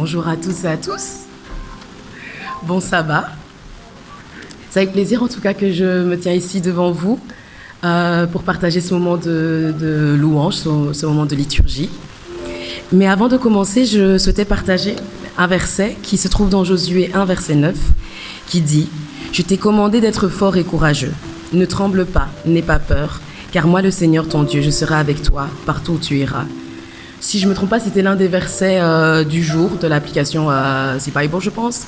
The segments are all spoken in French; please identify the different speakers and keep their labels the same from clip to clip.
Speaker 1: Bonjour à tous et à tous. Bon sabbat. C'est avec plaisir en tout cas que je me tiens ici devant vous pour partager ce moment de louange, ce moment de liturgie. Mais avant de commencer, je souhaitais partager un verset qui se trouve dans Josué 1, verset 9, qui dit « Je t'ai commandé d'être fort et courageux. Ne tremble pas, n'aie pas peur, car moi, le Seigneur ton Dieu, je serai avec toi partout où tu iras. » Si je ne me trompe pas, c'était l'un des versets du jour de l'application C'est Bible, je pense.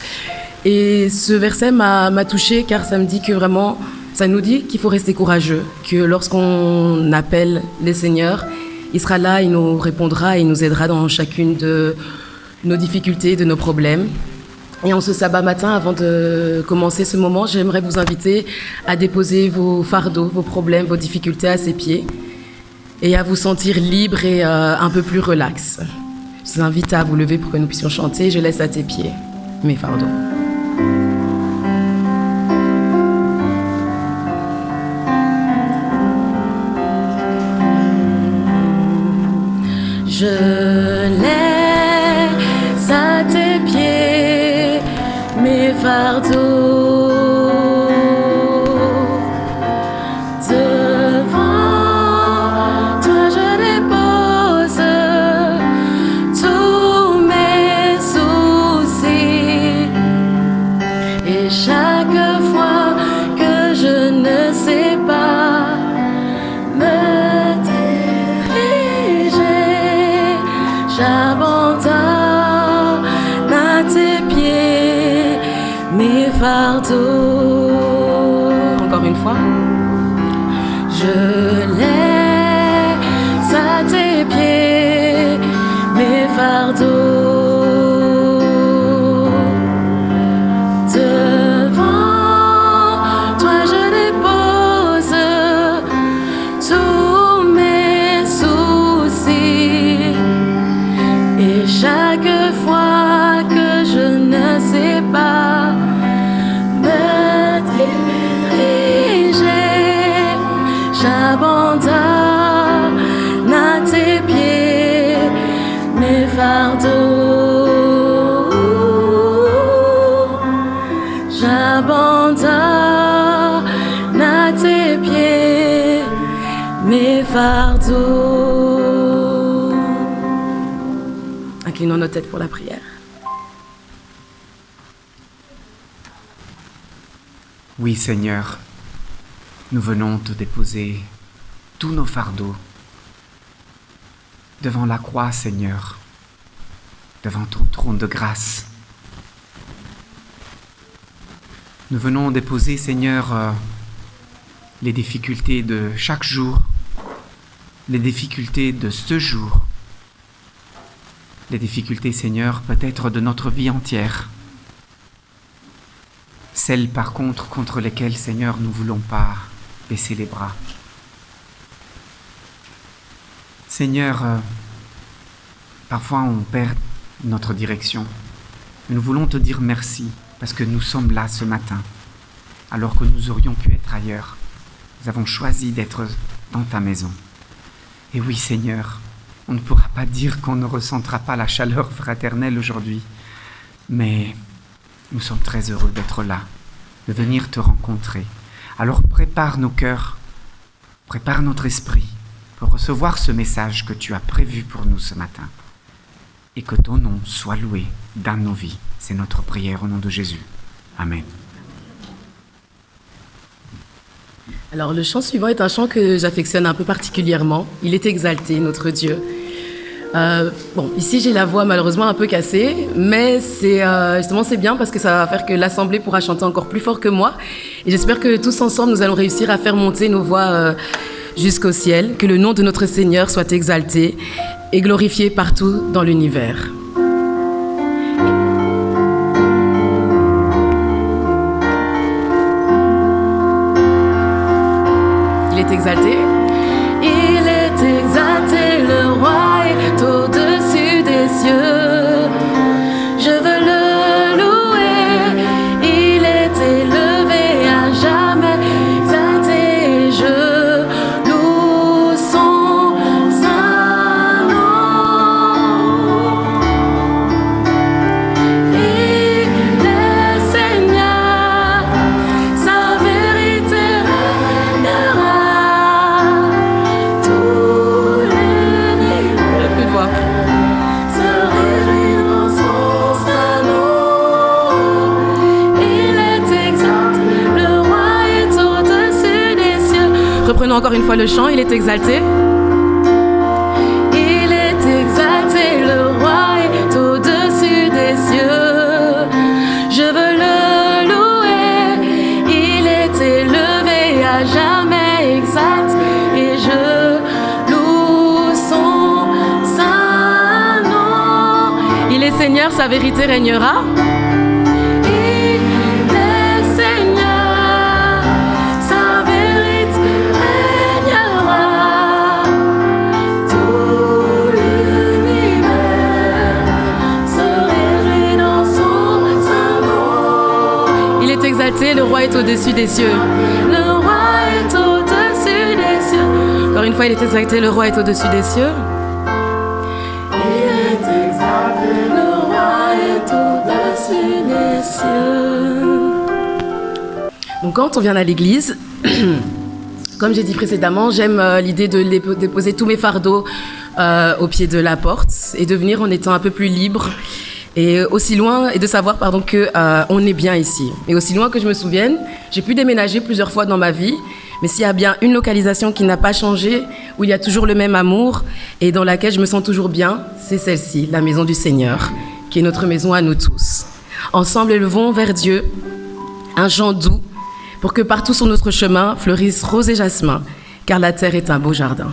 Speaker 1: Et ce verset m'a touchée car ça me dit que vraiment, ça nous dit qu'il faut rester courageux, que lorsqu'on appelle le Seigneur, il sera là, il nous répondra et il nous aidera dans chacune de nos difficultés, de nos problèmes. Et en ce sabbat matin, avant de commencer ce moment, j'aimerais vous inviter à déposer vos fardeaux, vos problèmes, vos difficultés à ses pieds et à vous sentir libre et un peu plus relax. Je vous invite à vous lever pour que nous puissions chanter. Je laisse à tes pieds mes fardeaux. Je laisse à tes pieds mes fardeaux. Devant toi je dépose tous mes soucis. Et chaque fois que je ne sais pas me diriger, j'abandonne à tes pieds mes fardeaux. Encore une fois. Je laisse à tes pieds mes fardeaux. Devant toi je dépose tous mes soucis. Et chaque fois que je ne sais pas me diriger, j'abandonne à tes pieds mes fardeaux. J'abandonne à tes pieds mes fardeaux. Inclinons nos têtes pour la prière.
Speaker 2: Oui, Seigneur, nous venons te déposer tous nos fardeaux devant la croix, Seigneur, devant ton trône de grâce. Nous venons déposer, Seigneur, les difficultés de chaque jour, les difficultés de ce jour, les difficultés, Seigneur, peut-être de notre vie entière. Celles, par contre lesquelles, Seigneur, nous ne voulons pas baisser les bras. Seigneur, parfois on perd notre direction. Nous voulons te dire merci parce que nous sommes là ce matin, alors que nous aurions pu être ailleurs. Nous avons choisi d'être dans ta maison. Et oui, Seigneur, on ne pourra pas dire qu'on ne ressentira pas la chaleur fraternelle aujourd'hui, mais nous sommes très heureux d'être là, de venir te rencontrer. Alors prépare nos cœurs, prépare notre esprit pour recevoir ce message que tu as prévu pour nous ce matin. Et que ton nom soit loué dans nos vies. C'est notre prière au nom de Jésus. Amen.
Speaker 1: Alors le chant suivant est un chant que j'affectionne un peu particulièrement. Il est exalté, notre Dieu. Ici j'ai la voix malheureusement un peu cassée, mais justement c'est bien parce que ça va faire que l'assemblée pourra chanter encore plus fort que moi. Et j'espère que tous ensemble nous allons réussir à faire monter nos voix jusqu'au ciel, que le nom de notre Seigneur soit exalté et glorifié partout dans l'univers. Il est exalté. Il est exalté, le roi est au-dessus des cieux. Je veux le louer, il est élevé à jamais, exalté, je loue son saint nom. entend encore une fois le chant, il est exalté. Il est exalté, le roi est au-dessus des cieux. Je veux le louer, il est élevé à jamais exalté. Et je loue son saint nom. Il est Seigneur, sa vérité régnera. Le roi est au-dessus des cieux. Le roi est au-dessus des cieux. Encore une fois, il est exalté, le roi est au-dessus des cieux. Il est exalté, le roi est au-dessus des cieux. Donc quand on vient à l'église, comme j'ai dit précédemment, j'aime l'idée de déposer tous mes fardeaux au pied de la porte et de venir en étant un peu plus libre. Et aussi loin, et de savoir que on est bien ici. Et aussi loin que je me souvienne, j'ai pu déménager plusieurs fois dans ma vie, mais s'il y a bien une localisation qui n'a pas changé, où il y a toujours le même amour et dans laquelle je me sens toujours bien, c'est celle-ci, la maison du Seigneur, qui est notre maison à nous tous. Ensemble, élevons vers Dieu un chant doux pour que partout sur notre chemin fleurissent roses et jasmin, car la terre est un beau jardin.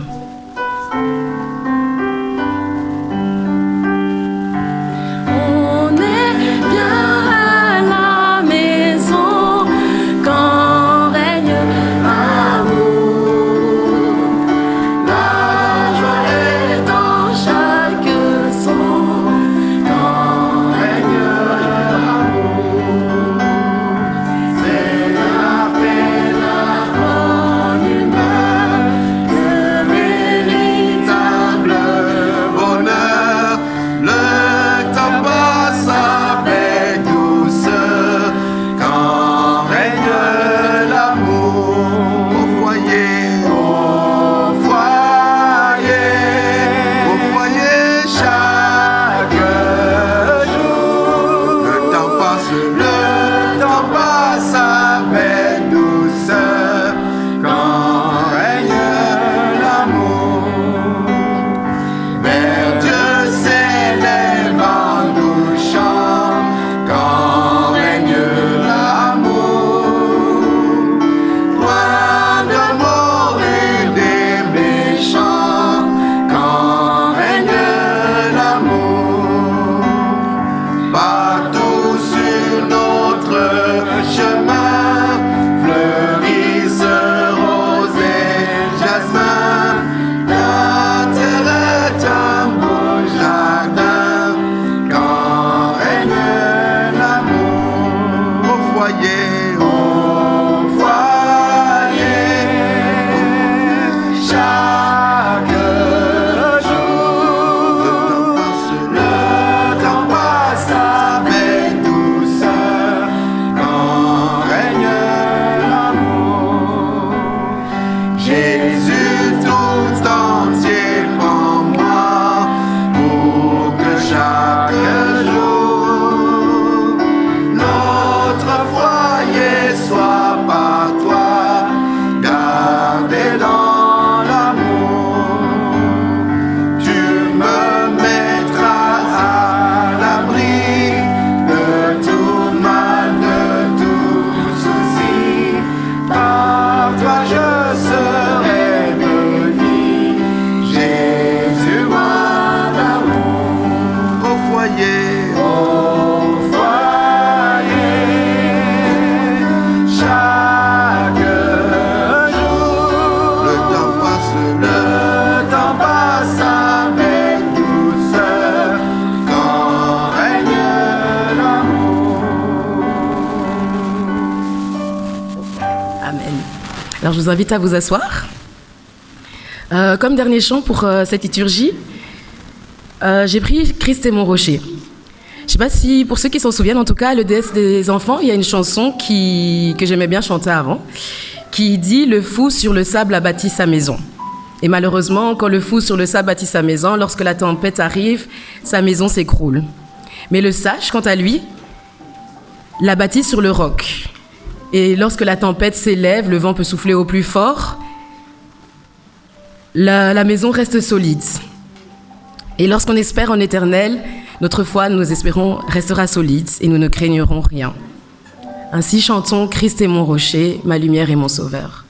Speaker 1: Alors je vous invite à vous asseoir. Comme dernier chant pour cette liturgie, j'ai pris « Christ est mon rocher ». Je ne sais pas si, pour ceux qui s'en souviennent, en tout cas, le DS des enfants, il y a une chanson que j'aimais bien chanter avant, qui dit « Le fou sur le sable a bâti sa maison ». Et malheureusement, quand le fou sur le sable bâtit sa maison, lorsque la tempête arrive, sa maison s'écroule. Mais le sage, quant à lui, l'a bâti sur le roc. Et lorsque la tempête s'élève, le vent peut souffler au plus fort, la maison reste solide. Et lorsqu'on espère en l'Éternel, notre foi, nous espérons, restera solide et nous ne craignerons rien. Ainsi chantons « Christ est mon rocher, ma lumière et mon sauveur ».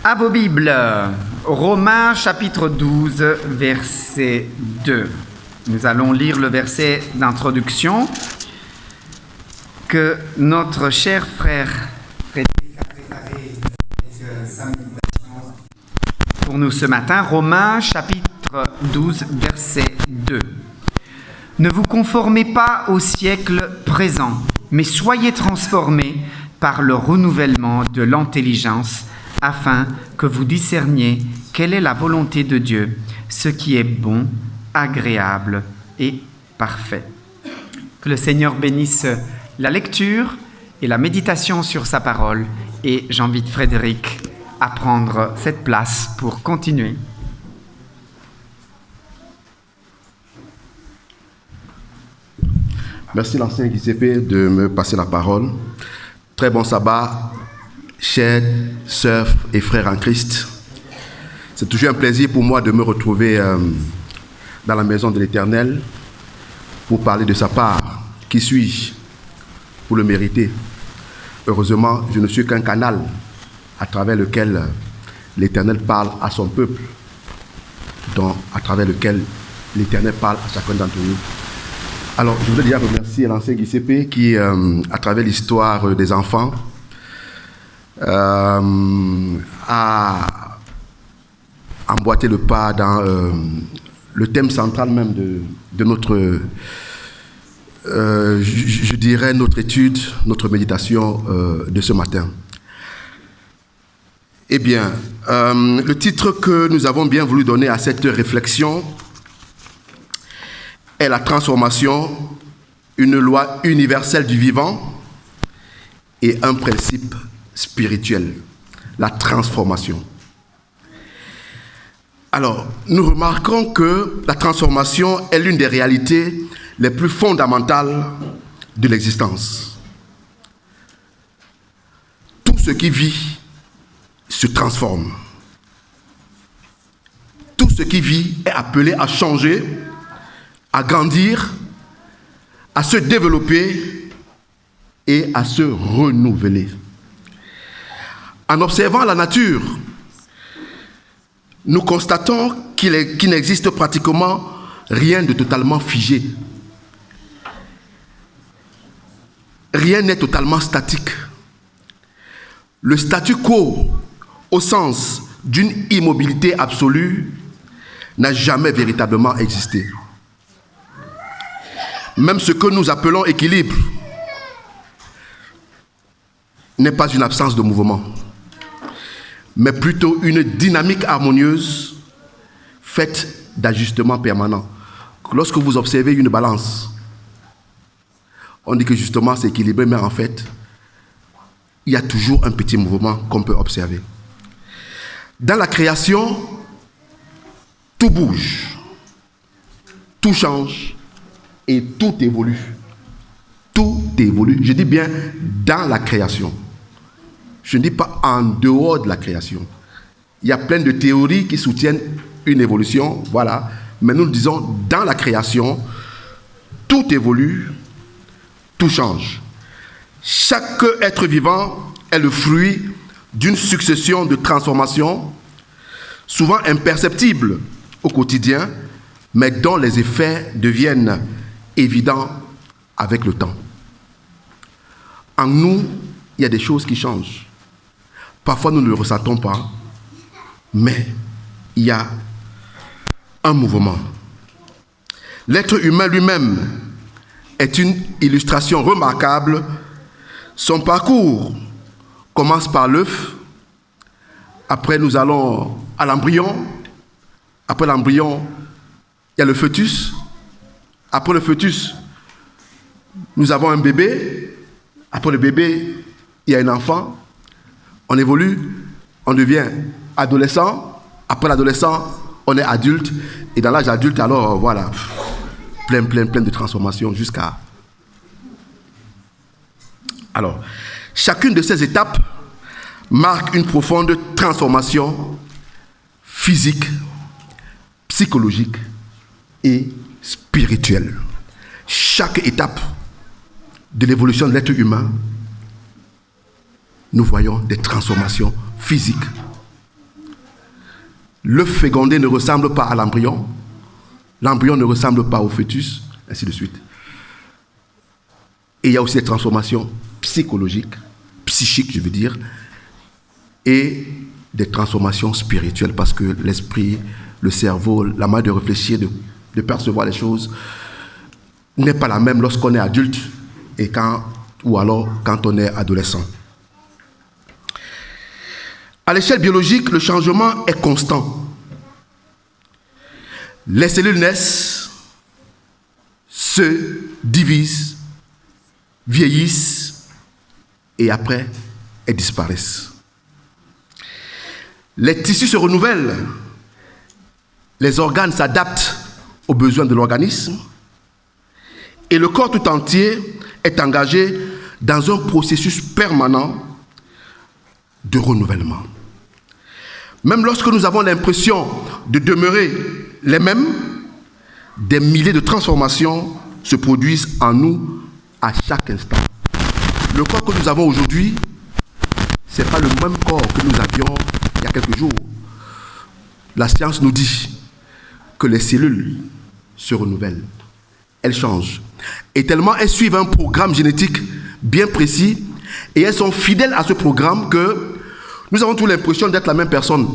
Speaker 2: À vos Bibles, Romains chapitre 12, verset 2. Nous allons lire le verset d'introduction que notre cher frère Frédéric a préparé avec sa méditation pour nous ce matin. Romains chapitre 12, verset 2. Ne vous conformez pas au siècle présent, mais soyez transformés par le renouvellement de l'intelligence, afin que vous discerniez quelle est la volonté de Dieu, ce qui est bon, agréable et parfait. Que le Seigneur bénisse la lecture et la méditation sur sa parole, et j'invite Frédéric à prendre cette place pour continuer.
Speaker 3: Merci l'ancien Giuseppe de me passer la parole. Très bon sabbat, chers sœurs et frères en Christ. C'est toujours un plaisir pour moi de me retrouver dans la maison de l'Éternel pour parler de sa part. Qui suis-je pour le mériter? Heureusement, je ne suis qu'un canal à travers lequel l'Éternel parle à son peuple, à travers lequel l'Éternel parle à chacun d'entre nous. Alors, je voudrais déjà remercier l'ancien Giuseppe qui, à travers l'histoire des enfants, a emboîté le pas dans le thème central même de notre, je dirais, notre étude, notre méditation de ce matin. Eh bien, le titre que nous avons bien voulu donner à cette réflexion est la transformation, une loi universelle du vivant et un principe spirituel, la transformation. Alors, nous remarquons que la transformation est l'une des réalités les plus fondamentales de l'existence. Tout ce qui vit se transforme. Tout ce qui vit est appelé à changer, à grandir, à se développer et à se renouveler. En observant la nature, nous constatons qu'il n'existe pratiquement rien de totalement figé. Rien n'est totalement statique. Le statu quo, au sens d'une immobilité absolue, n'a jamais véritablement existé. Même ce que nous appelons équilibre n'est pas une absence de mouvement, mais plutôt une dynamique harmonieuse faite d'ajustements permanents. Lorsque vous observez une balance, on dit que justement c'est équilibré, mais en fait, il y a toujours un petit mouvement qu'on peut observer. Dans la création, tout bouge, tout change et tout évolue. Tout évolue. Je dis bien dans la création. Je ne dis pas en dehors de la création. Il y a plein de théories qui soutiennent une évolution, voilà. Mais nous le disons, dans la création, tout évolue, tout change. Chaque être vivant est le fruit d'une succession de transformations, souvent imperceptibles au quotidien, mais dont les effets deviennent évidents avec le temps. En nous, il y a des choses qui changent. Parfois, nous ne le ressentons pas, mais il y a un mouvement. L'être humain lui-même est une illustration remarquable. Son parcours commence par l'œuf. Après, nous allons à l'embryon. Après l'embryon, il y a le fœtus. Après le fœtus, nous avons un bébé. Après le bébé, il y a un enfant. On évolue, on devient adolescent. Après l'adolescent, on est adulte. Et dans l'âge adulte, alors voilà, plein de transformations jusqu'à... Alors, chacune de ces étapes marque une profonde transformation physique, psychologique et spirituelle. Chaque étape de l'évolution de l'être humain, nous voyons des transformations physiques. L'œuf fécondé ne ressemble pas à l'embryon, l'embryon ne ressemble pas au fœtus, ainsi de suite. Et il y a aussi des transformations psychologiques, psychiques, je veux dire, et des transformations spirituelles, parce que l'esprit, le cerveau, la manière de réfléchir, de percevoir les choses, n'est pas la même lorsqu'on est adulte et ou alors quand on est adolescent. À l'échelle biologique, le changement est constant. Les cellules naissent, se divisent, vieillissent et après, elles disparaissent. Les tissus se renouvellent, les organes s'adaptent aux besoins de l'organisme et le corps tout entier est engagé dans un processus permanent de renouvellement. Même lorsque nous avons l'impression de demeurer les mêmes, des milliers de transformations se produisent en nous à chaque instant. Le corps que nous avons aujourd'hui, ce n'est pas le même corps que nous avions il y a quelques jours. La science nous dit que les cellules se renouvellent, elles changent. Et tellement elles suivent un programme génétique bien précis et elles sont fidèles à ce programme que nous avons tous l'impression d'être la même personne.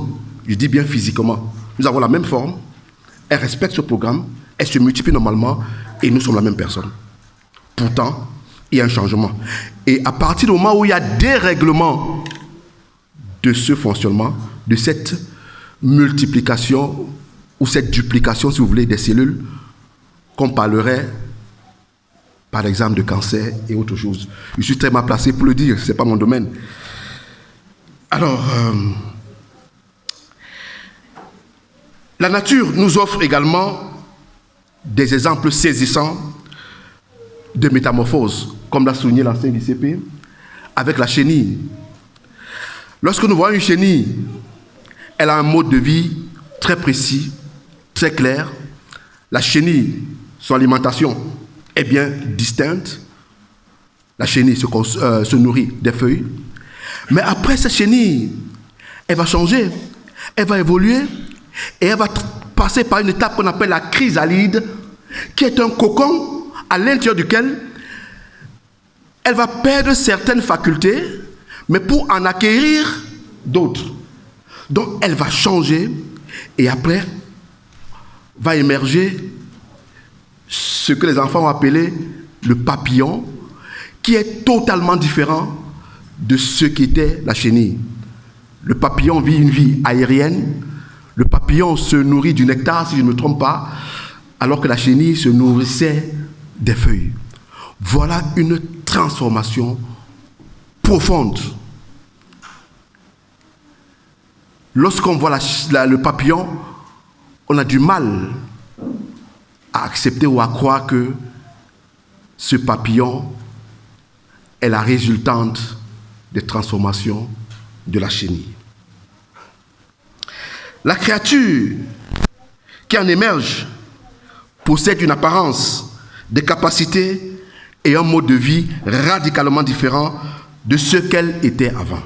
Speaker 3: Je dis bien physiquement. Nous avons la même forme, elles respectent ce programme, elles se multiplient normalement et nous sommes la même personne. Pourtant, il y a un changement. Et à partir du moment où il y a dérèglement de ce fonctionnement, de cette multiplication ou cette duplication, si vous voulez, des cellules, qu'on parlerait, par exemple, de cancer et autre chose. Je suis très mal placé pour le dire, ce n'est pas mon domaine. Alors, la nature nous offre également des exemples saisissants de métamorphose, comme l'a souligné l'ancien ICP, avec la chenille. Lorsque nous voyons une chenille, elle a un mode de vie très précis, très clair. La chenille, son alimentation est bien distincte. La chenille se nourrit des feuilles. Mais après, cette chenille, elle va changer, elle va évoluer et elle va passer par une étape qu'on appelle la chrysalide, qui est un cocon à l'intérieur duquel elle va perdre certaines facultés, mais pour en acquérir d'autres. Donc elle va changer et après va émerger ce que les enfants ont appelé le papillon, qui est totalement différent de ce qu'était la chenille. Le papillon vit une vie aérienne. Le papillon se nourrit du nectar, si je ne me trompe pas, alors que la chenille se nourrissait des feuilles. Voilà une transformation profonde. Lorsqu'on voit le papillon, on a du mal à accepter ou à croire que ce papillon est la résultante des transformations de la chenille. La créature qui en émerge possède une apparence, des capacités et un mode de vie radicalement différent de ce qu'elle était avant.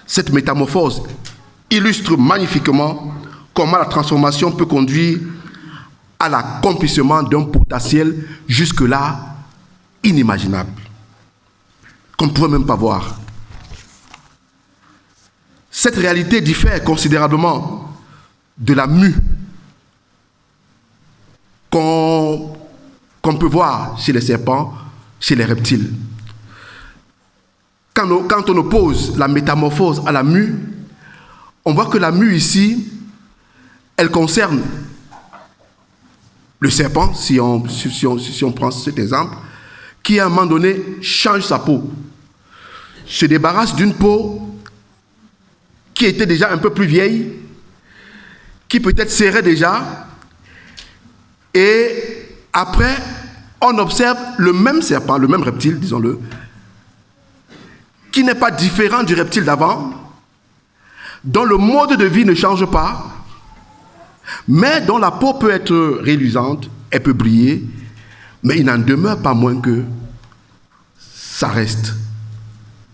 Speaker 3: Cette métamorphose illustre magnifiquement comment la transformation peut conduire à l'accomplissement d'un potentiel jusque-là inimaginable, qu'on ne pouvait même pas voir. Cette réalité diffère considérablement de la mue qu'on peut voir chez les serpents, chez les reptiles. Quand on oppose la métamorphose à la mue, on voit que la mue ici, elle concerne le serpent, si on prend cet exemple, qui à un moment donné change sa peau, se débarrasse d'une peau qui était déjà un peu plus vieille, qui peut-être serrait déjà, et après, on observe le même serpent, le même reptile, disons-le, qui n'est pas différent du reptile d'avant, dont le mode de vie ne change pas, mais dont la peau peut être reluisante, elle peut briller, mais il n'en demeure pas moins que ça reste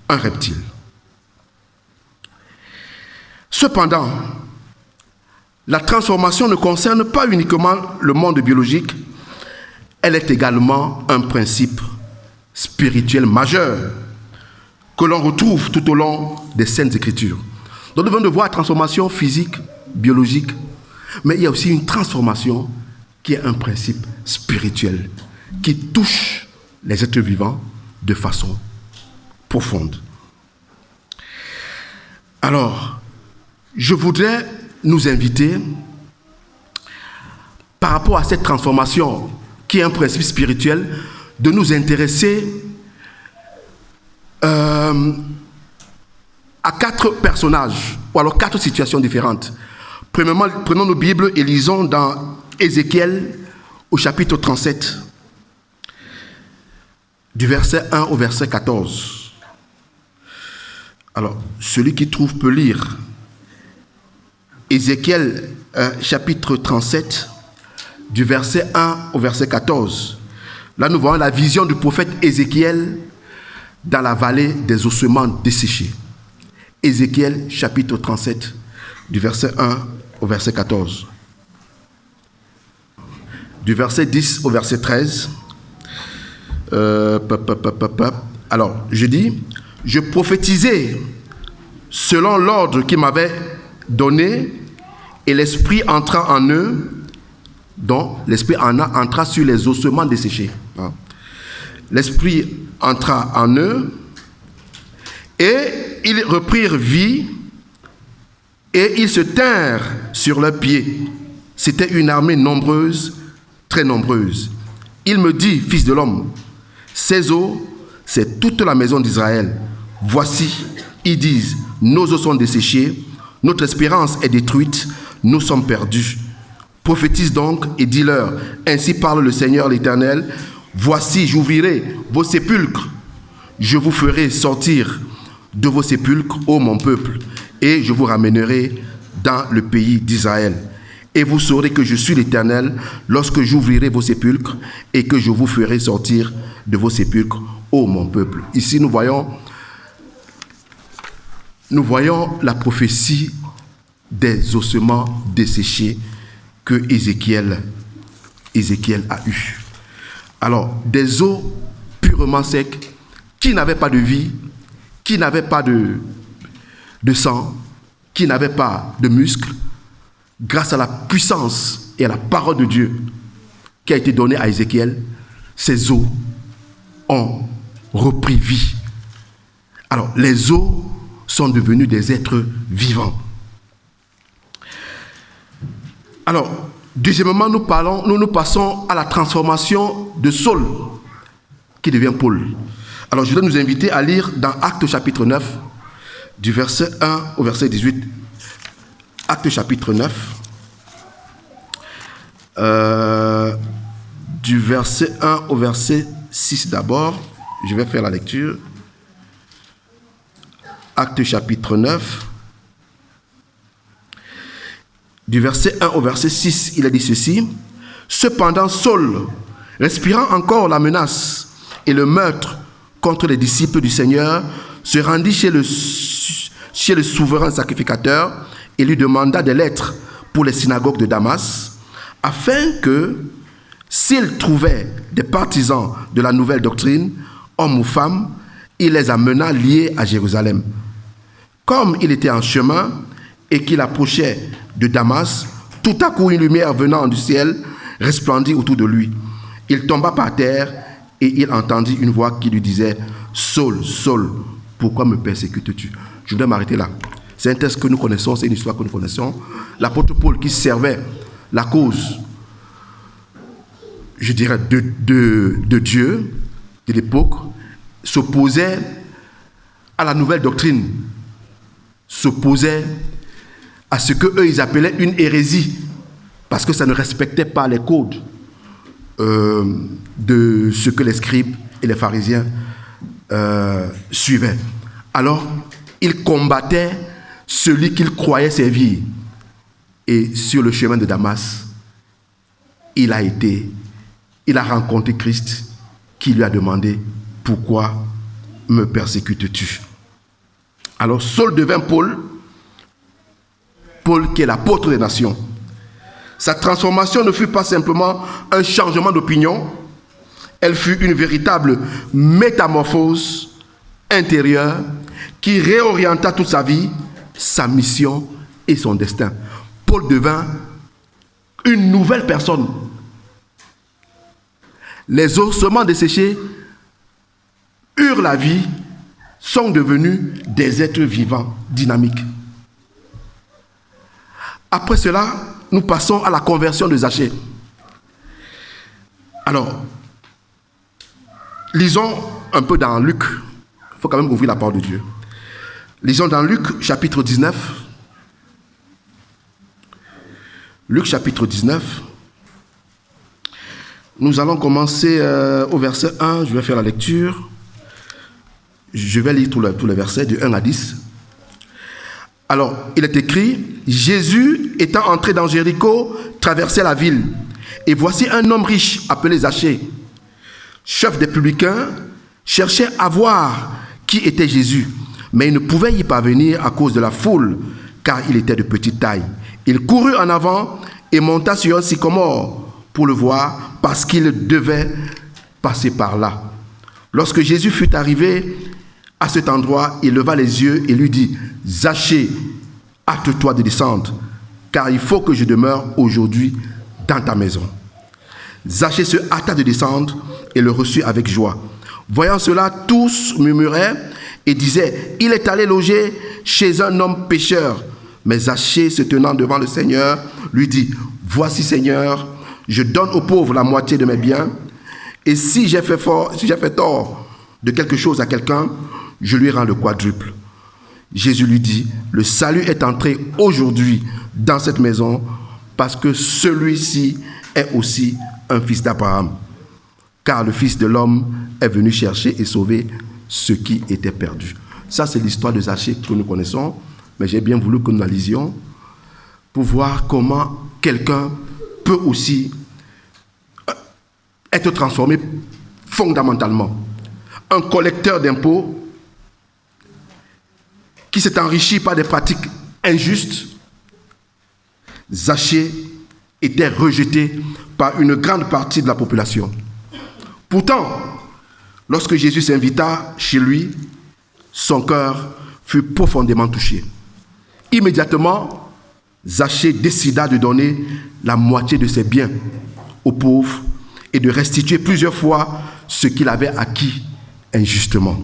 Speaker 3: un reptile. Cependant, la transformation ne concerne pas uniquement le monde biologique, elle est également un principe spirituel majeur que l'on retrouve tout au long des Saintes Écritures. Donc nous venons de voir la transformation physique, biologique, mais il y a aussi une transformation qui est un principe spirituel, qui touche les êtres vivants de façon profonde. Alors, je voudrais nous inviter, par rapport à cette transformation qui est un principe spirituel, de nous intéresser à 4 personnages, ou alors 4 situations différentes. Premièrement, prenons nos Bibles et lisons dans Ézéchiel au chapitre 37, du verset 1 au verset 14. Alors, celui qui trouve peut lire. Ézéchiel chapitre 37, du verset 1 au verset 14. Là, nous voyons la vision du prophète Ézéchiel dans la vallée des ossements desséchés. Ézéchiel chapitre 37, du verset 1 au verset 14. Du verset 10 au verset 13. Alors, je dis, je prophétisais selon l'ordre qu'il m'avait donné, et l'esprit entra en eux, donc l'esprit entra sur les ossements desséchés. L'esprit entra en eux, et ils reprirent vie, et ils se tinrent sur leurs pieds. C'était une armée nombreuse, très nombreuse. Il me dit, fils de l'homme, ces eaux, c'est toute la maison d'Israël. Voici, ils disent, nos os sont desséchés, notre espérance est détruite, nous sommes perdus. Prophétise donc et dis-leur, ainsi parle le Seigneur l'Éternel, voici, j'ouvrirai vos sépulcres, je vous ferai sortir de vos sépulcres, ô mon peuple, et je vous ramènerai dans le pays d'Israël. Et vous saurez que je suis l'Éternel lorsque j'ouvrirai vos sépulcres et que je vous ferai sortir de vos sépulcres, ô mon peuple. Ici, nous voyons nous voyons la prophétie des ossements desséchés que Ézéchiel a eu. Alors, des os purement secs, qui n'avaient pas de vie, qui n'avaient pas de sang, qui n'avaient pas de muscles, grâce à la puissance et à la parole de Dieu qui a été donnée à Ézéchiel, ces os ont repris vie. Alors, les os sont devenus des êtres vivants. Alors, deuxièmement, nous passons à la transformation de Saul, qui devient Paul. Alors, je voudrais nous inviter à lire dans Actes chapitre 9, du verset 1 au verset 18. Actes chapitre 9, du verset 1 au verset 6 d'abord. Je vais faire la lecture. Actes chapitre 9, du verset 1 au verset 6, il a dit ceci. Cependant, Saul, respirant encore la menace et le meurtre contre les disciples du Seigneur, se rendit chez le souverain sacrificateur et lui demanda des lettres pour les synagogues de Damas, afin que, s'il trouvait des partisans de la nouvelle doctrine, hommes ou femmes, il les amena liés à Jérusalem. Comme il était en chemin et qu'il approchait de Damas, tout à coup une lumière venant du ciel resplendit autour de lui. Il tomba par terre et il entendit une voix qui lui disait « Saul, Saul, pourquoi me persécutes-tu » Je voudrais m'arrêter là. C'est un texte que nous connaissons, c'est une histoire que nous connaissons. L'apôtre Paul qui servait la cause, je dirais, de Dieu, de l'époque, s'opposait à la nouvelle doctrine, s'opposait à ce qu'eux ils appelaient une hérésie, parce que ça ne respectait pas les codes de ce que les scribes et les pharisiens suivaient. Alors, il combattait celui qu'il croyait servir. Et sur le chemin de Damas, il a rencontré Christ qui lui a demandé « Pourquoi me persécutes-tu » Alors Saul devint Paul qui est l'apôtre des nations. Sa transformation ne fut pas simplement un changement d'opinion, elle fut une véritable métamorphose intérieure qui réorienta toute sa vie, sa mission et son destin. Paul devint une nouvelle personne. Les ossements desséchés eurent la vie, sont devenus des êtres vivants, dynamiques. Après cela, nous passons à la conversion de Zachée. Alors, lisons un peu dans Luc. Il faut quand même ouvrir la parole de Dieu. Lisons dans Luc chapitre 19. Luc chapitre 19. Nous allons commencer au verset 1. Je vais faire la lecture. Je vais lire tous les versets de 1 à 10. Alors, il est écrit, Jésus étant entré dans Jéricho, traversait la ville. Et voici un homme riche appelé Zachée, chef des publicains, cherchait à voir qui était Jésus. Mais il ne pouvait y parvenir à cause de la foule, car il était de petite taille. Il courut en avant et monta sur un sycomore pour le voir, parce qu'il devait passer par là. Lorsque Jésus fut arrivé à cet endroit, il leva les yeux et lui dit, « Zachée, hâte-toi de descendre, car il faut que je demeure aujourd'hui dans ta maison. » Zachée se hâta de descendre et le reçut avec joie. Voyant cela, tous murmuraient et disaient, « Il est allé loger chez un homme pécheur. » Mais Zachée, se tenant devant le Seigneur, lui dit, « Voici, Seigneur, je donne aux pauvres la moitié de mes biens, et si j'ai fait tort de quelque chose à quelqu'un, je lui rends le quadruple. » Jésus lui dit, « Le salut est entré aujourd'hui dans cette maison, parce que celui-ci est aussi un fils d'Abraham. Car le Fils de l'homme est venu chercher et sauver ce qui était perdu. » Ça, c'est l'histoire de Zachée que nous connaissons, mais j'ai bien voulu que nous la lisions pour voir comment quelqu'un peut aussi être transformé fondamentalement. Un collecteur d'impôts qui s'est enrichi par des pratiques injustes, Zachée était rejeté par une grande partie de la population. Pourtant, lorsque Jésus s'invita chez lui, son cœur fut profondément touché. Immédiatement, Zachée décida de donner la moitié de ses biens aux pauvres et de restituer plusieurs fois ce qu'il avait acquis injustement.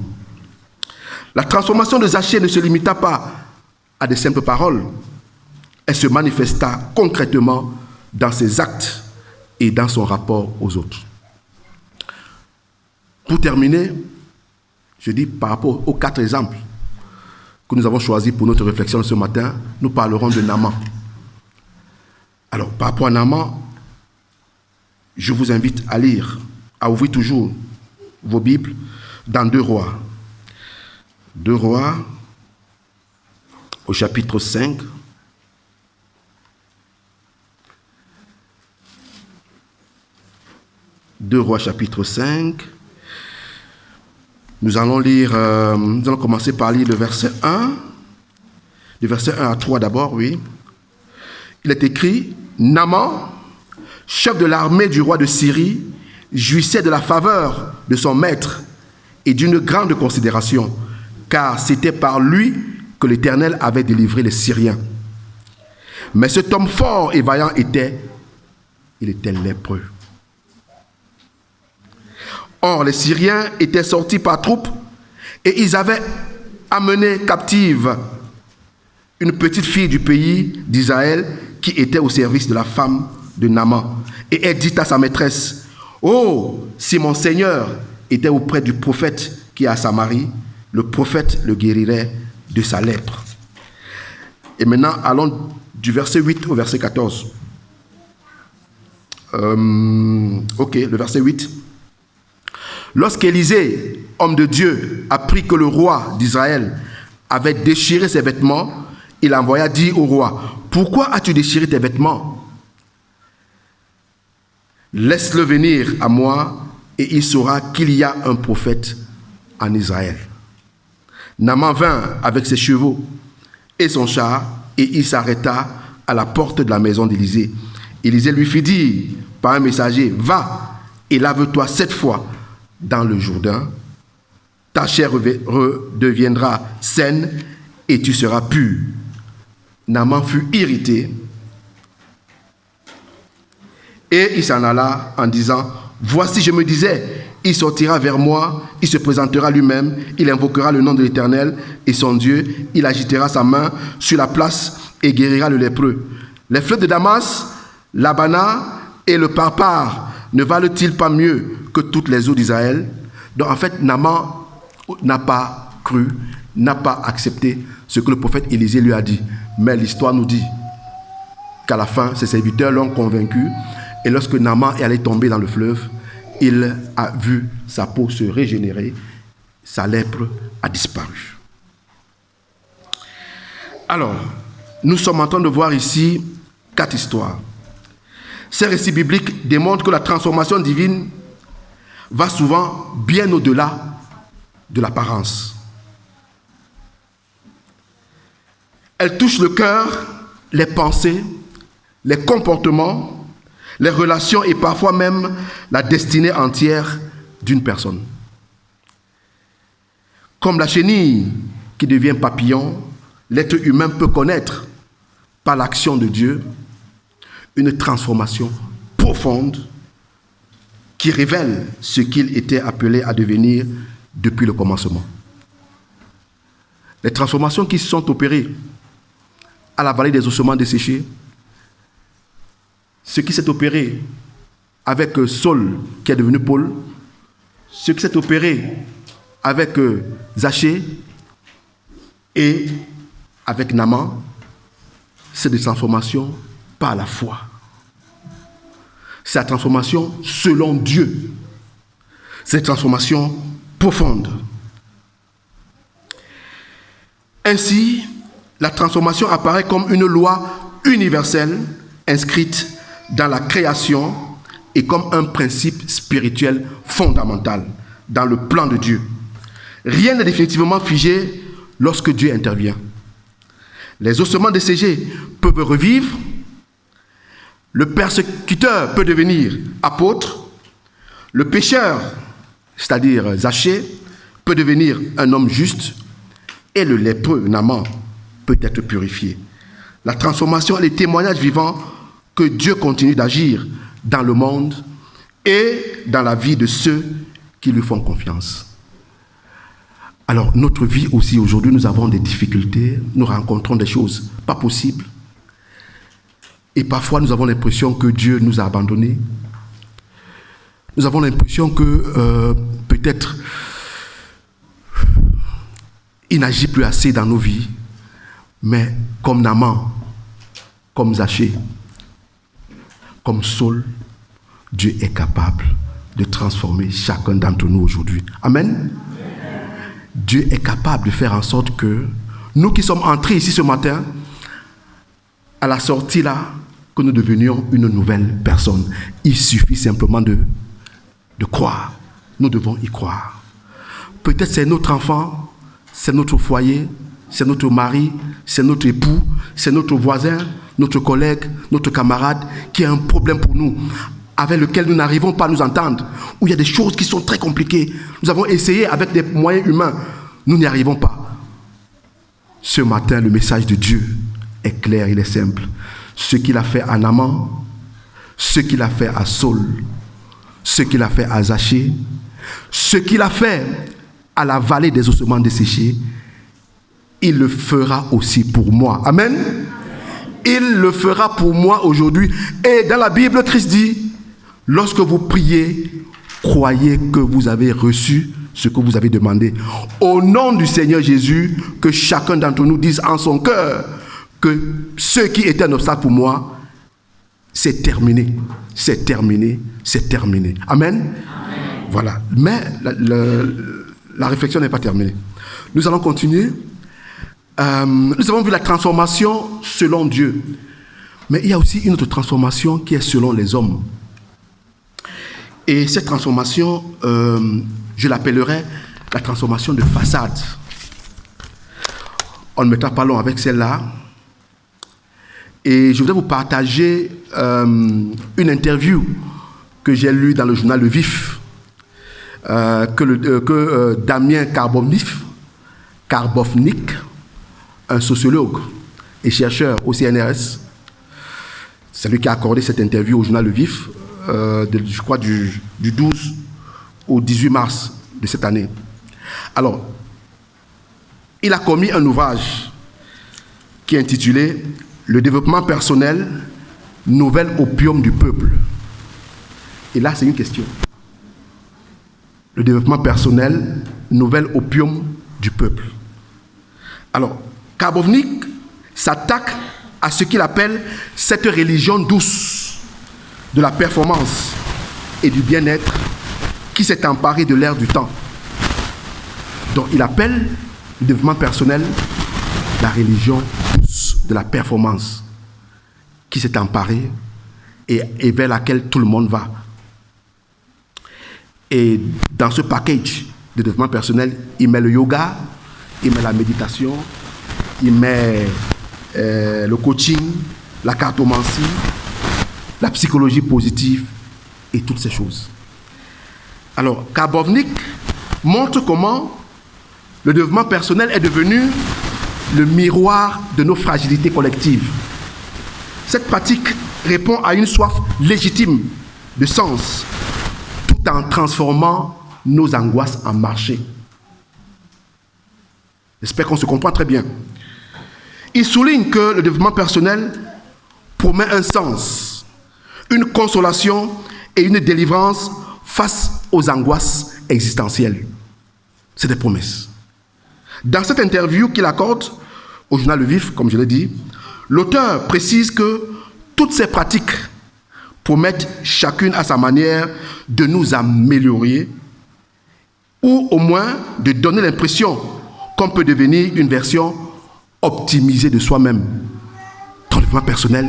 Speaker 3: La transformation de Zachée ne se limita pas à des simples paroles. Elle se manifesta concrètement dans ses actes et dans son rapport aux autres. Pour terminer, je dis par rapport aux 4 exemples que nous avons choisis pour notre réflexion ce matin, nous parlerons de Naaman. Alors, par rapport à Naaman, je vous invite à lire, à ouvrir toujours vos Bibles dans 2 Rois. 2 Rois, au chapitre 5. 2 Rois, chapitre 5. Nous allons commencer par lire le verset 1. Le verset 1 à 3 d'abord, oui. Il est écrit, Naaman, chef de l'armée du roi de Syrie, jouissait de la faveur de son maître et d'une grande considération, car c'était par lui que l'Éternel avait délivré les Syriens. Mais cet homme fort et vaillant était lépreux. Or, les Syriens étaient sortis par troupes et ils avaient amené captive une petite fille du pays d'Israël qui était au service de la femme de Naaman. Et elle dit à sa maîtresse, « Oh, si mon Seigneur était auprès du prophète qui est à Samarie, le prophète le guérirait de sa lèpre. » Et maintenant, allons du verset 8 au verset 14. Le verset 8. Lorsqu'Élisée, homme de Dieu, apprit que le roi d'Israël avait déchiré ses vêtements, il envoya dire au roi, « Pourquoi as-tu déchiré tes vêtements? Laisse-le venir à moi et il saura qu'il y a un prophète en Israël. » Naaman vint avec ses chevaux et son char et il s'arrêta à la porte de la maison d'Élisée. Élisée lui fit dire par un messager, « Va et lave-toi 7 fois dans le Jourdain, ta chair redeviendra saine et tu seras pur. » Naaman fut irrité et il s'en alla en disant, « Voici, je me disais, il sortira vers moi, il se présentera lui-même, il invoquera le nom de l'Éternel et son Dieu, il agitera sa main sur la place et guérira le lépreux. Les fleuves de Damas, l'Abana et le Parpar ne valent-ils pas mieux que toutes les eaux d'Israël? » Donc en fait, Naaman n'a pas cru, n'a pas accepté ce que le prophète Élisée lui a dit. Mais l'histoire nous dit qu'à la fin, ses serviteurs l'ont convaincu. Et lorsque Naaman est allé tomber dans le fleuve, il a vu sa peau se régénérer, sa lèpre a disparu. Alors, nous sommes en train de voir ici 4 histoires. Ces récits bibliques démontrent que la transformation divine va souvent bien au-delà de l'apparence. Elle touche le cœur, les pensées, les comportements, les relations et parfois même la destinée entière d'une personne. Comme la chenille qui devient papillon, l'être humain peut connaître par l'action de Dieu une transformation profonde qui révèle ce qu'il était appelé à devenir depuis le commencement. Les transformations qui se sont opérées à la vallée des ossements desséchés, ce qui s'est opéré avec Saul qui est devenu Paul, ce qui s'est opéré avec Zachée et avec Naaman, c'est des transformations par la foi. C'est la transformation selon Dieu. C'est une transformation profonde. Ainsi, la transformation apparaît comme une loi universelle inscrite dans la création et comme un principe spirituel fondamental dans le plan de Dieu. Rien n'est définitivement figé lorsque Dieu intervient. Les ossements desséchés peuvent revivre. Le persécuteur peut devenir apôtre. Le pécheur, c'est-à-dire Zachée, peut devenir un homme juste. Et le lépreux, Naaman, peut être purifié. La transformation est le témoignage vivant que Dieu continue d'agir dans le monde et dans la vie de ceux qui lui font confiance. Alors, notre vie aussi, aujourd'hui, nous avons des difficultés, nous rencontrons des choses pas possibles. Et parfois, nous avons l'impression que Dieu nous a abandonnés. Nous avons l'impression que peut-être il n'agit plus assez dans nos vies. Mais comme Naaman, comme Zachée, comme Saul, Dieu est capable de transformer chacun d'entre nous aujourd'hui. Amen. Dieu est capable de faire en sorte que nous qui sommes entrés ici ce matin, à la sortie là, que nous devenions une nouvelle personne. Il suffit simplement de croire. Nous devons y croire. Peut-être c'est notre enfant, c'est notre foyer, c'est notre mari, c'est notre époux, c'est notre voisin, notre collègue, notre camarade qui a un problème pour nous, avec lequel nous n'arrivons pas à nous entendre, où il y a des choses qui sont très compliquées. Nous avons essayé avec des moyens humains, nous n'y arrivons pas. Ce matin, le message de Dieu est clair, il est simple. Ce qu'il a fait à Naaman, ce qu'il a fait à Saul, ce qu'il a fait à Zachée, ce qu'il a fait à la vallée des ossements desséchés, il le fera aussi pour moi. Amen. Il le fera pour moi aujourd'hui. Et dans la Bible, Christ dit, lorsque vous priez, croyez que vous avez reçu ce que vous avez demandé. Au nom du Seigneur Jésus, que chacun d'entre nous dise en son cœur que ce qui était un obstacle pour moi, c'est terminé. C'est terminé. C'est terminé. Amen. Amen. Voilà. Mais la réflexion n'est pas terminée. Nous allons continuer. Nous avons vu la transformation selon Dieu. Mais il y a aussi une autre transformation qui est selon les hommes. Et cette transformation, je l'appellerai la transformation de façade. On ne mettra pas long avec celle-là. Et je voudrais vous partager une interview que j'ai lue dans le journal Le Vif, que Damien Karbovnik, un sociologue et chercheur au CNRS, c'est lui qui a accordé cette interview au journal Le Vif, je crois du 12 au 18 mars de cette année. Alors, il a commis un ouvrage qui est intitulé « Le développement personnel, nouvel opium du peuple ». Et là, c'est une question. Le développement personnel, nouvel opium du peuple. Alors, Karbovnik s'attaque à ce qu'il appelle cette religion douce de la performance et du bien-être qui s'est emparée de l'ère du temps. Donc, il appelle le développement personnel la religion douce de la performance qui s'est emparée et vers laquelle tout le monde va. Et dans ce package de développement personnel, il met le yoga, il met la méditation, il met le coaching, la cartomancie, la psychologie positive et toutes ces choses. Alors, Karbovnik montre comment le développement personnel est devenu le miroir de nos fragilités collectives. Cette pratique répond à une soif légitime de sens, tout en transformant nos angoisses en marché. J'espère qu'on se comprend très bien. Il souligne que le développement personnel promet un sens, une consolation et une délivrance face aux angoisses existentielles. C'est des promesses. Dans cette interview qu'il accorde au journal Le Vif, comme je l'ai dit, l'auteur précise que toutes ces pratiques promettent chacune à sa manière de nous améliorer ou au moins de donner l'impression qu'on peut devenir une version optimisée de soi-même. Dans le développement personnel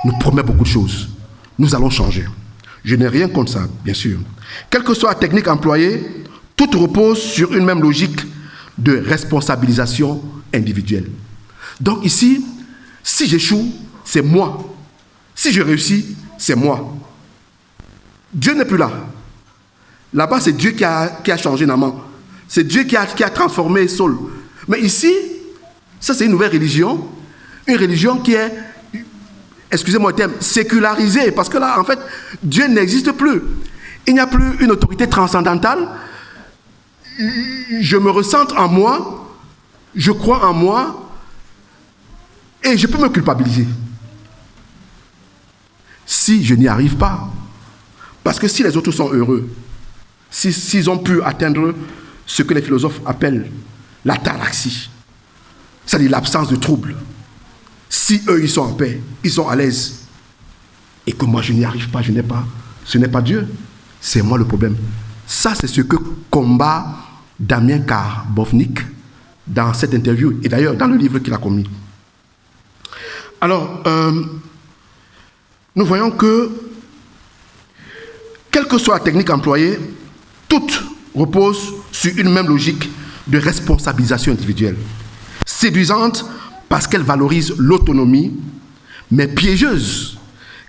Speaker 3: nous promet beaucoup de choses. Nous allons changer. Je n'ai rien contre ça, bien sûr. Quelle que soit la technique employée, tout repose sur une même logique de responsabilisation individuelle. Donc ici, si j'échoue, c'est moi. Si je réussis, c'est moi. Dieu n'est plus là. Là-bas, c'est Dieu qui a changé Naaman. C'est Dieu qui a transformé Saul. Mais ici, ça c'est une nouvelle religion. Une religion qui est, excusez-moi le terme, sécularisée. Parce que là, en fait, Dieu n'existe plus. Il n'y a plus une autorité transcendantale. Je me recentre en moi. Je crois en moi. Et je peux me culpabiliser. Si je n'y arrive pas. Parce que si les autres sont heureux, s'ils ont pu atteindre ce que les philosophes appellent l'ataraxie, c'est-à-dire l'absence de trouble, si eux, ils sont en paix, ils sont à l'aise, et que moi, je n'y arrive pas, ce n'est pas Dieu, c'est moi le problème. Ça, c'est ce que combat Damien Karbovnik dans cette interview, et d'ailleurs dans le livre qu'il a commis. Alors, nous voyons que, quelle que soit la technique employée, toutes reposent sur une même logique de responsabilisation individuelle. Séduisante parce qu'elle valorise l'autonomie, mais piégeuse,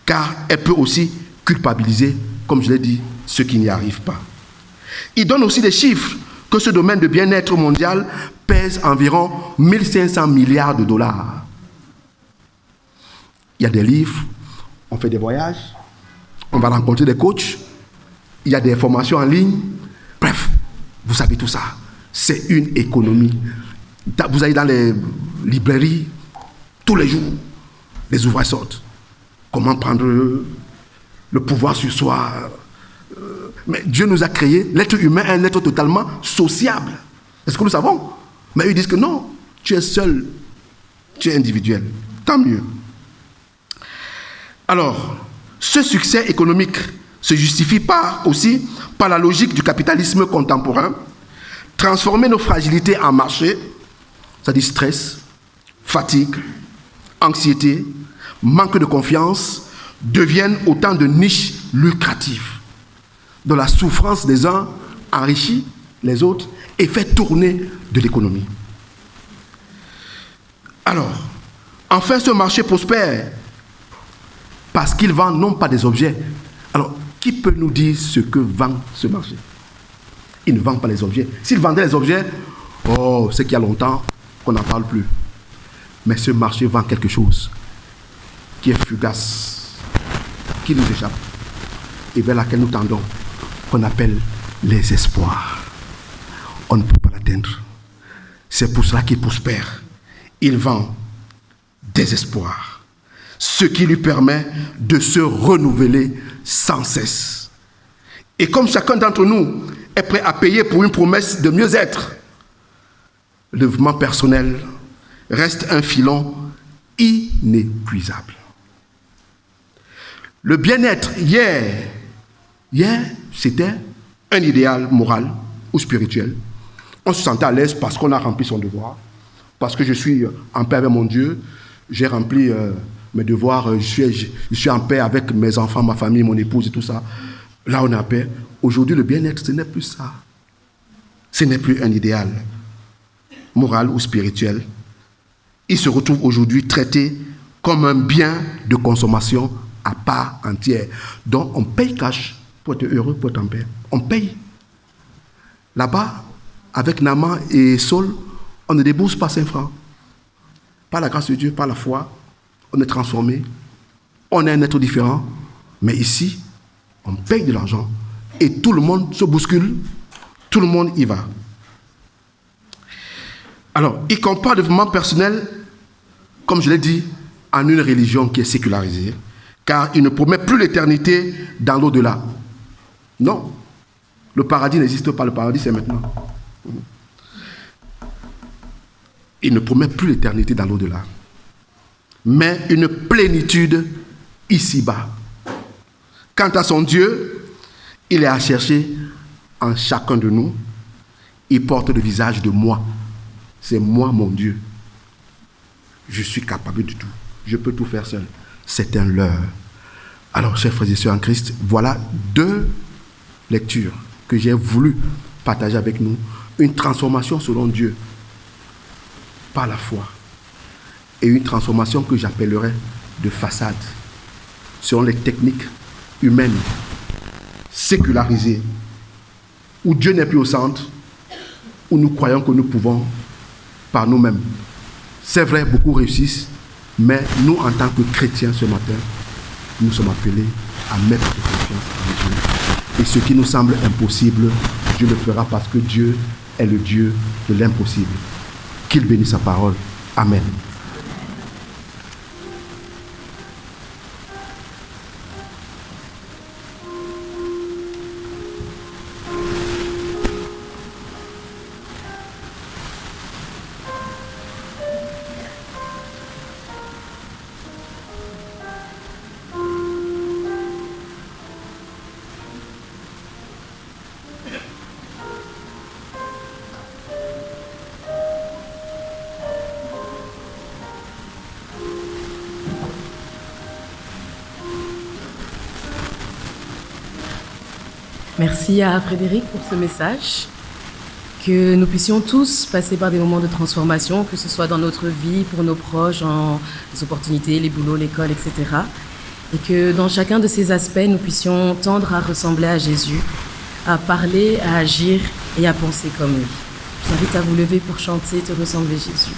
Speaker 3: car elle peut aussi culpabiliser, comme je l'ai dit, ceux qui n'y arrivent pas. Il donne aussi des chiffres que ce domaine de bien-être mondial pèse environ 1500 milliards de dollars. Il y a des livres, on fait des voyages, on va rencontrer des coachs, il y a des formations en ligne. Bref, vous savez tout ça. C'est une économie. Vous allez dans les librairies, tous les jours, les ouvrages sortent. Comment prendre le pouvoir sur soi. Mais Dieu nous a créé, l'être humain est un être totalement sociable. Est-ce que nous savons? Mais ils disent que non, tu es seul, tu es individuel. Tant mieux. Alors, ce succès économique se justifie aussi par la logique du capitalisme contemporain, transformer nos fragilités en marché, c'est-à-dire stress, fatigue, anxiété, manque de confiance, deviennent autant de niches lucratives, dont la souffrance des uns enrichit les autres et fait tourner de l'économie. Alors, enfin, ce marché prospère parce qu'il vend non pas des objets. Alors, qui peut nous dire ce que vend ce marché? Il ne vend pas les objets. S'il vendait les objets, c'est qu'il y a longtemps qu'on n'en parle plus. Mais ce marché vend quelque chose qui est fugace, qui nous échappe, et vers laquelle nous tendons, qu'on appelle les espoirs. On ne peut pas l'atteindre. C'est pour cela qu'il prospère. Il vend des espoirs, ce qui lui permet de se renouveler sans cesse. Et comme chacun d'entre nous est prêt à payer pour une promesse de mieux-être, le développement personnel reste un filon inépuisable. Le bien-être, hier, c'était un idéal moral ou spirituel. On se sentait à l'aise parce qu'on a rempli son devoir, parce que je suis en paix avec mon Dieu, j'ai rempli mes devoirs, je suis en paix avec mes enfants, ma famille, mon épouse et tout ça. Là, on est en paix. Aujourd'hui, le bien-être, ce n'est plus ça. Ce n'est plus un idéal moral ou spirituel. Il se retrouve aujourd'hui traité comme un bien de consommation à part entière. Donc, on paye cash pour être heureux, pour être en paix. On paye. Là-bas, avec Naaman et Saul, on ne débourse pas 5 francs. Par la grâce de Dieu, par la foi, on est transformé. On est un être différent. Mais ici, on paye de l'argent. Et tout le monde se bouscule. Tout le monde y va. Alors, il compare le développement personnel, comme je l'ai dit, en une religion qui est sécularisée, car il ne promet plus l'éternité dans l'au-delà. Non. Le paradis n'existe pas. Le paradis, c'est maintenant. Il ne promet plus l'éternité dans l'au-delà, mais une plénitude ici-bas. Quant à son Dieu, il est à chercher en chacun de nous. Il porte le visage de moi. C'est moi, mon Dieu. Je suis capable de tout. Je peux tout faire seul. C'est un leurre. Alors, chers frères et sœurs en Christ, voilà 2 lectures que j'ai voulu partager avec nous une transformation selon Dieu par la foi. Et une transformation que j'appellerais de façade, selon les techniques humaines, sécularisées, où Dieu n'est plus au centre, où nous croyons que nous pouvons par nous-mêmes. C'est vrai, beaucoup réussissent, mais nous, en tant que chrétiens ce matin, nous sommes appelés à mettre de confiance en Dieu. Et ce qui nous semble impossible, Dieu le fera parce que Dieu est le Dieu de l'impossible. Qu'il bénisse sa parole. Amen.
Speaker 1: Merci à Frédéric pour ce message. Que nous puissions tous passer par des moments de transformation, que ce soit dans notre vie, pour nos proches, en les opportunités, les boulots, l'école, etc. Et que dans chacun de ces aspects, nous puissions tendre à ressembler à Jésus, à parler, à agir et à penser comme lui. Je vous invite à vous lever pour chanter, te ressembler Jésus.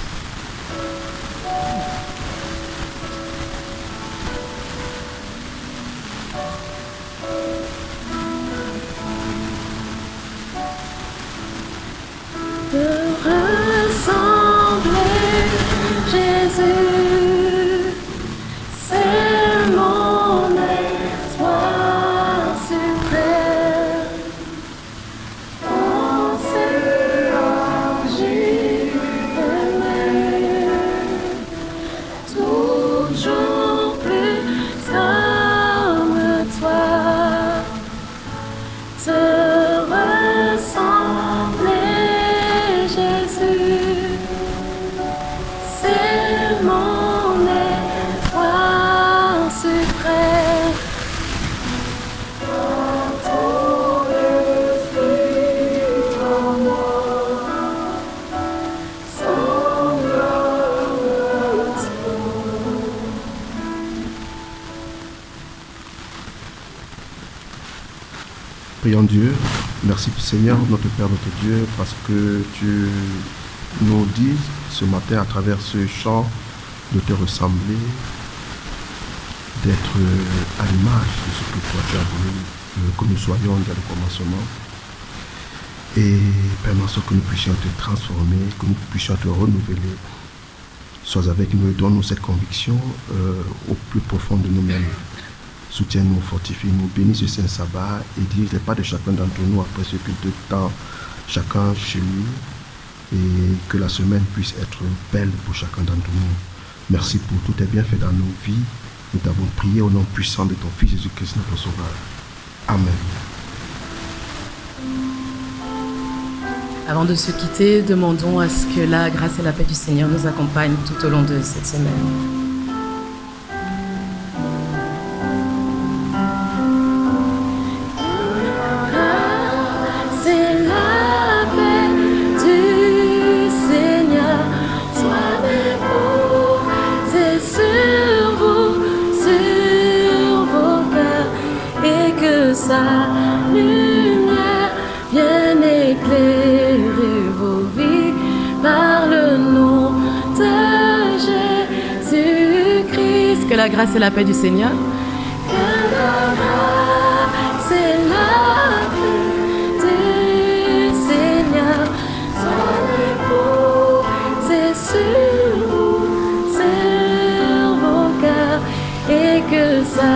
Speaker 3: Prions Dieu. Merci Seigneur, notre Père, notre Dieu, parce que tu nous dis ce matin à travers ce chant de te ressembler, d'être à l'image de ce que toi tu as voulu que nous soyons dès le commencement. Et permets que nous puissions te transformer, que nous puissions te renouveler. Sois avec nous et donne-nous cette conviction au plus profond de nous-mêmes. Soutiens-nous, fortifie-nous, bénis ce saint sabbat et dirige les pas de chacun d'entre nous après ce culte de temps, chacun chez lui, et que la semaine puisse être belle pour chacun d'entre nous. Merci pour tous tes bienfaits dans nos vies. Nous t'avons prié au nom puissant de ton Fils Jésus-Christ, notre Sauveur. Amen.
Speaker 1: Avant de se quitter, demandons à ce que la grâce et la paix du Seigneur nous accompagnent tout au long de cette semaine.
Speaker 4: Sa lumière vienne éclairer vos vies par le nom de Jésus-Christ.
Speaker 1: Que la grâce et la paix du Seigneur.
Speaker 4: Que la grâce et la paix du Seigneur soient déposées sur vous, sur vos cœurs, et que sa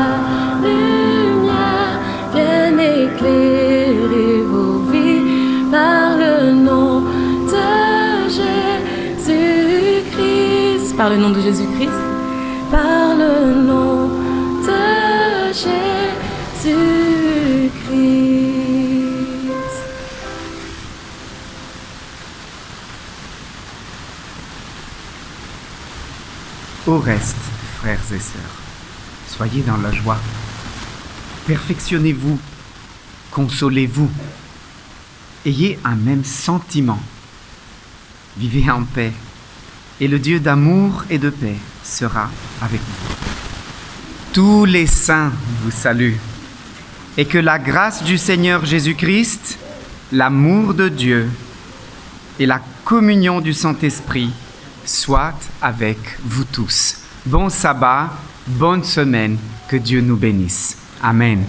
Speaker 4: lumière vienne éclairer vos vies par le nom de Jésus-Christ.
Speaker 1: Par le nom de Jésus-Christ.
Speaker 4: Par le nom de Jésus-Christ.
Speaker 2: Au reste, frères et sœurs, soyez dans la joie. Perfectionnez-vous, consolez-vous, ayez un même sentiment. Vivez en paix, et le Dieu d'amour et de paix sera avec vous. Tous les saints vous saluent, et que la grâce du Seigneur Jésus-Christ, l'amour de Dieu et la communion du Saint-Esprit soient avec vous tous. Bon sabbat, bonne semaine, que Dieu nous bénisse. Amen.